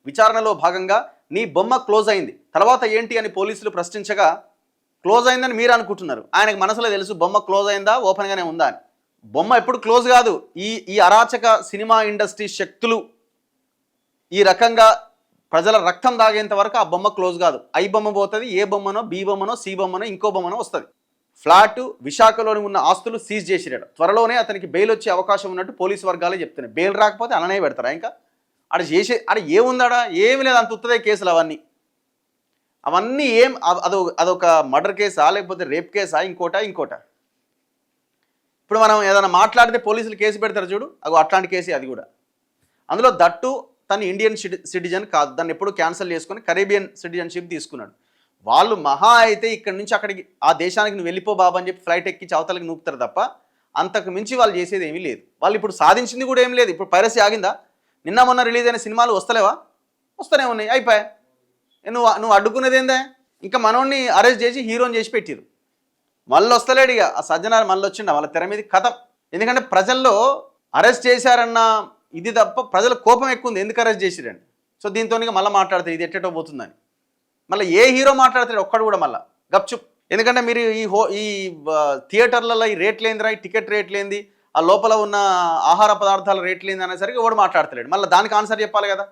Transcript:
విచారణలో భాగంగా నీ బొమ్మ క్లోజ్ అయింది, తర్వాత ఏంటి అని పోలీసులు ప్రశ్నించగా క్లోజ్ అయిందని మీరు అనుకుంటున్నారు, ఆయనకు మనసులో తెలుసు బొమ్మ క్లోజ్ అయిందా ఓపెన్గానే ఉందా అని. బొమ్మ ఎప్పుడు క్లోజ్ కాదు. ఈ అరాచక సినిమా ఇండస్ట్రీ శక్తులు ఈ రకంగా ప్రజల రక్తం దాగేంత వరకు ఆ బొమ్మ క్లోజ్ కాదు. ఐ బొమ్మ పోతుంది, ఏ బొమ్మనో బి బొమ్మనో సి బొమ్మనో ఇంకో బొమ్మనో వస్తుంది. ఫ్లాట్ విశాఖలోని ఉన్న ఆస్తులు సీజ్ చేసిరాడు. త్వరలోనే అతనికి బెయిల్ వచ్చే అవకాశం ఉన్నట్టు పోలీసు వర్గాలే చెప్తున్నాయి. బెయిల్ రాకపోతే అలానే పెడతారా? ఇంకా ఆడ ఏముందాడా? ఏమి లేదు, అంత ఉత్తదే కేసులు అవన్నీ ఏం అదొక మర్డర్ కేసా లేకపోతే రేప్ కేసా ఇంకోట. ఇప్పుడు మనం ఏదైనా మాట్లాడితే పోలీసులు కేసు పెడతారు చూడు, అట్లాంటి కేసు అది కూడా. అందులో దట్టు తను ఇండియన్ సిటిజన్ కాదు, దాన్ని ఎప్పుడు క్యాన్సిల్ చేసుకొని కరేబియన్ సిటిజన్షిప్ తీసుకున్నాడు. వాళ్ళు మహా అయితే ఇక్కడ నుంచి అక్కడికి ఆ దేశానికి నువ్వు వెళ్ళిపో బాబా అని చెప్పి ఫ్లైట్ ఎక్కించి అవతలకి నూపుతారు తప్ప అంతకు మించి వాళ్ళు చేసేది ఏమీ లేదు. వాళ్ళు ఇప్పుడు సాధించింది కూడా ఏం లేదు. ఇప్పుడు పైరసీ ఆగిందా? నిన్న మొన్న రిలీజ్ అయిన సినిమాలు వస్తలేవా? వస్తూనే ఉన్నాయి, అయిపోయాయి. నువ్వు అడ్డుకునేది ఏందా? ఇంకా మనోడిని అరెస్ట్ చేసి హీరోని చేసి పెట్టిరు, మళ్ళీ వస్తలేడు. ఇక ఆ సజ్జనారు మళ్ళీ వచ్చిండ వాళ్ళ తెర మీద కథం. ఎందుకంటే ప్రజల్లో అరెస్ట్ చేశారన్న ఇది తప్ప ప్రజల కోపం ఎక్కువ ఉంది, ఎందుకు అరెస్ట్ చేసిరండి. సో దీంతో మళ్ళీ మాట్లాడతారు ఇది ఎట్టేటో పోతుందని. మళ్ళీ ఏ హీరో మాట్లాడతాడు ఒక్కడు కూడా మళ్ళీ గప్చుప్. ఎందుకంటే మీరు ఈ థియేటర్లలో ఈ రేట్లేందిరా, ఈ టికెట్ రేట్లేంది, ఆ లోపల ఉన్న ఆహార పదార్థాల రేట్లేంది అనేసరికి ఎవడు మాట్లాడతలేడు. మళ్ళీ దానికి ఆన్సర్ చెప్పాలి కదా.